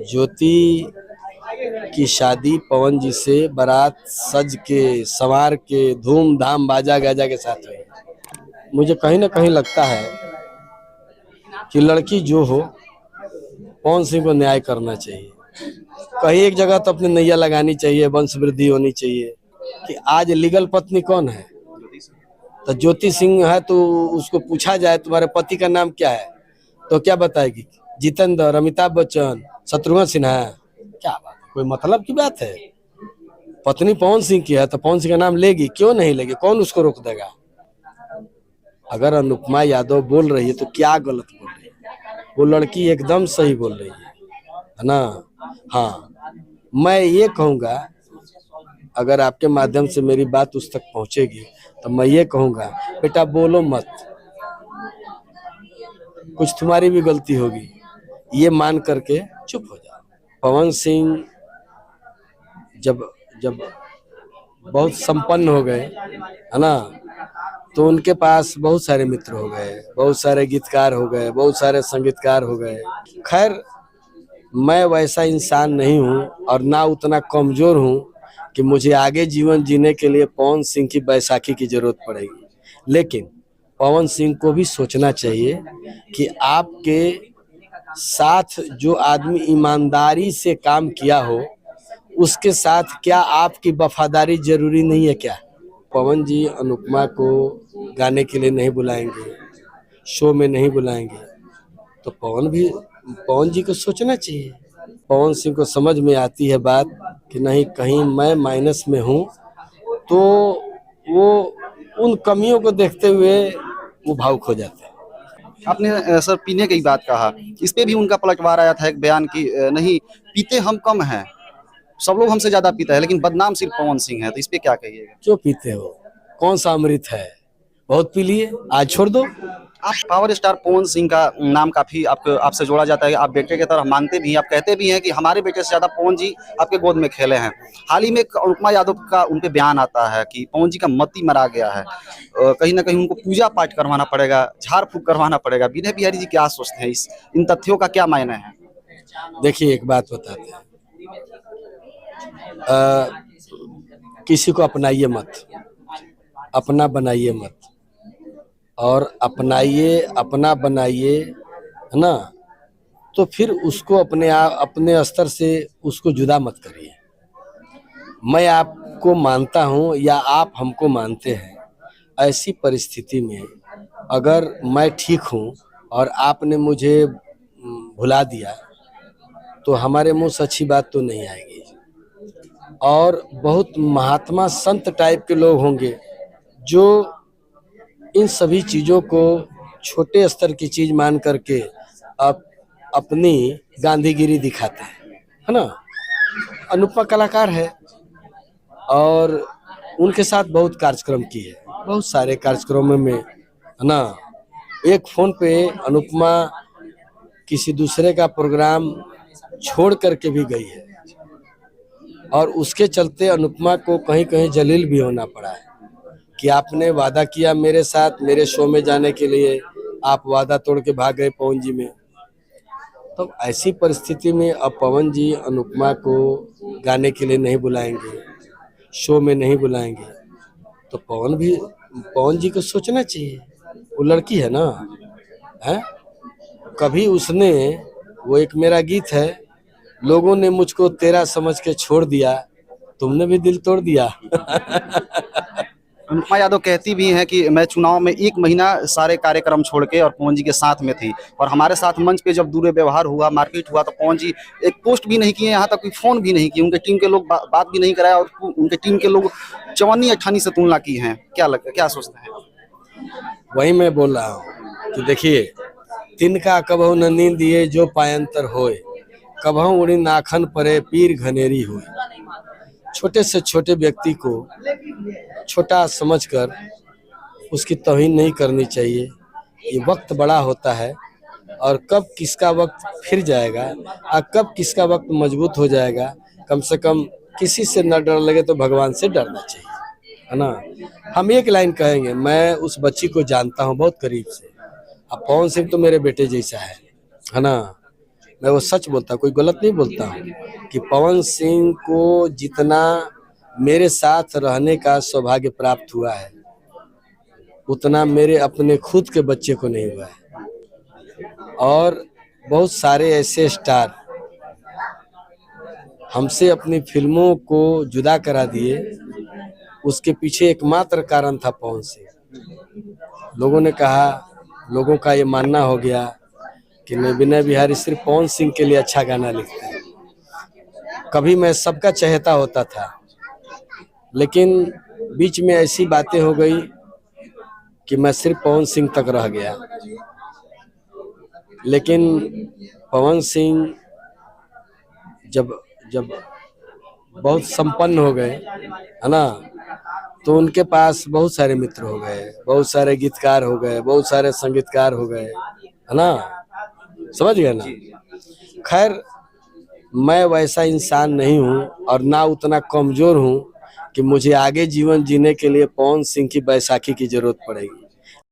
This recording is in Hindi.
ज्योति की शादी पवन जी से बारात सज के संवार के धूमधाम बाजा गाजा के साथ हुई। मुझे कहीं ना कहीं लगता है कि लड़की जो हो पवन सिंह को न्याय करना चाहिए। कहीं एक जगह तो अपनी नैया लगानी चाहिए, वंश वृद्धि होनी चाहिए कि आज लीगल पत्नी कौन है। तो ज्योति सिंह है तो उसको पूछा जाए तुम्हारे पति का नाम क्या है तो क्या बताएगी? जितेंद्र, अमिताभ बच्चन, शत्रुघ्न सिन्हा। क्या बात है, कोई मतलब की बात है? पत्नी पवन सिंह की है तो पवन सिंह का नाम लेगी, क्यों नहीं लेगी? कौन उसको रोक देगा? अगर अनुपमा यादव बोल रही है तो क्या गलत बोल रही है? वो लड़की एकदम सही बोल रही है ना। हाँ, मैं ये कहूँगा, अगर आपके माध्यम से मेरी बात उस तक पहुंचेगी तो मैं ये कहूँगा, बेटा बोलो मत, कुछ तुम्हारी भी गलती होगी, ये मान करके चुप हो जाओ। पवन सिंह जब जब बहुत संपन्न हो गए है ना, तो उनके पास बहुत सारे मित्र हो गए, बहुत सारे गीतकार हो गए, बहुत सारे संगीतकार हो गए। खैर, मैं वैसा इंसान नहीं हूँ और ना उतना कमजोर हूँ कि मुझे आगे जीवन जीने के लिए पवन सिंह की बैसाखी की जरूरत पड़ेगी। लेकिन पवन सिंह को भी सोचना चाहिए कि आपके साथ जो आदमी ईमानदारी से काम किया हो उसके साथ क्या आपकी वफादारी जरूरी नहीं है क्या? पवन जी अनुपमा को गाने के लिए नहीं बुलाएंगे, शो में नहीं बुलाएंगे, तो पवन जी को सोचना चाहिए। पवन सिंह को समझ में आती है बात कि नहीं, कहीं मैं माइनस में हूँ, तो वो उन कमियों को देखते हुए वो भावुक हो जाते हैं। आपने सर पीने की बात कहा, इस पे भी उनका पलटवार आया था एक बयान की नहीं पीते हम कम हैं, सब लोग हमसे ज्यादा पीते हैं, लेकिन बदनाम सिर्फ पवन सिंह है। तो इस पे क्या कहिएगा? क्यों पीते हो? कौन सा अमृत है? बहुत पी लिए, आज छोड़ दो। आप पावर स्टार पवन सिंह का नाम काफी आपसे जोड़ा जाता है, आप बेटे की तरह मानते भी हैं, आप कहते भी हैं कि हमारे बेटे से ज्यादा पवन जी आपके गोद में खेले हैं। हाल ही में अनुपमा यादव का उन पे बयान आता है कि पवन जी का मति मरा गया है, कहीं ना कहीं उनको पूजा पाठ करवाना पड़ेगा, झाड़ फूक करवाना पड़ेगा। विनय बिहारी जी क्या सोचते हैं, इन तथ्यों का क्या मायने है? देखिए, एक बात बताते हैं, किसी को अपनाइए मत, अपना बनाइए मत, और अपनाइए अपना बनाइए, है ना, तो फिर उसको अपने स्तर से उसको जुदा मत करिए। मैं आपको मानता हूँ या आप हमको मानते हैं, ऐसी परिस्थिति में अगर मैं ठीक हूँ और आपने मुझे भुला दिया तो हमारे मुंह से अच्छी बात तो नहीं आएगी। और बहुत महात्मा संत टाइप के लोग होंगे जो इन सभी चीज़ों को छोटे स्तर की चीज़ मान करके अपनी गांधीगिरी दिखाते हैं, है ना। अनुपमा कलाकार है और उनके साथ बहुत कार्यक्रम की है, बहुत सारे कार्यक्रमों में, है ना। एक फोन पे अनुपमा किसी दूसरे का प्रोग्राम छोड़ करके भी गई है और उसके चलते अनुपमा को कहीं कहीं जलील भी होना पड़ा है कि आपने वादा किया मेरे साथ मेरे शो में जाने के लिए, आप वादा तोड़ के भाग गए पवन जी में। तो ऐसी परिस्थिति में अब पवन जी अनुपमा को गाने के लिए नहीं बुलाएंगे, शो में नहीं बुलाएंगे, तो पवन जी को सोचना चाहिए। वो लड़की है ना, है, कभी उसने, वो एक मेरा गीत है, लोगों ने मुझको तेरा समझ के छोड़ दिया, तुमने भी दिल तोड़ दिया। अनुपमा यादव कहती भी हैं कि मैं चुनाव में 1 महीना सारे कार्यक्रम छोड़ के और पवन जी के साथ में थी, और हमारे साथ मंच पे जब दुर्व्यवहार हुआ, मारपीट हुआ, तो पवन जी एक पोस्ट भी नहीं किए, यहाँ तक कोई फोन भी नहीं किए, उनके टीम के लोग बात भी नहीं कराया, और उनके टीम के लोग चवन्नी अठानी से तुलना की है। क्या सोचते हैं? वही मैं बोल रहा हूँ कि देखिए, तिनका कबहू न नींद ये जो पायंतर होए, कबहू उड़ी नाखन परे पीर घनेरी होए। छोटे से छोटे व्यक्ति को छोटा समझकर उसकी तौहीन नहीं करनी चाहिए। ये वक्त बड़ा होता है और कब किसका वक्त फिर जाएगा और कब किसका वक्त मजबूत हो जाएगा, कम से कम किसी से न डर लगे तो भगवान से डरना चाहिए, है ना। हम एक लाइन कहेंगे, मैं उस बच्ची को जानता हूँ बहुत करीब से, अब पवन सिंह तो मेरे बेटे जैसा है ना। मैं वो सच बोलता हूँ, कोई गलत नहीं बोलता हूँ कि पवन सिंह को जितना मेरे साथ रहने का सौभाग्य प्राप्त हुआ है उतना मेरे अपने खुद के बच्चे को नहीं हुआ है। और बहुत सारे ऐसे स्टार हमसे अपनी फिल्मों को जुदा करा दिए, उसके पीछे एकमात्र कारण था पवन सिंह। लोगों ने कहा, लोगों का ये मानना हो गया कि मैं विनय बिहारी सिर्फ पवन सिंह के लिए अच्छा गाना लिखते हैं। कभी मैं सबका चहेता होता था, लेकिन बीच में ऐसी बातें हो गई कि मैं सिर्फ पवन सिंह तक रह गया। लेकिन पवन सिंह जब जब बहुत संपन्न हो गए, है ना, तो उनके पास बहुत सारे मित्र हो गए, बहुत सारे गीतकार हो गए, बहुत सारे संगीतकार हो गए, है ना, समझ गए ना। खैर, मैं वैसा इंसान नहीं हूँ और ना उतना कमजोर हूँ कि मुझे आगे जीवन जीने के लिए पवन सिंह की बैसाखी की जरूरत पड़ेगी।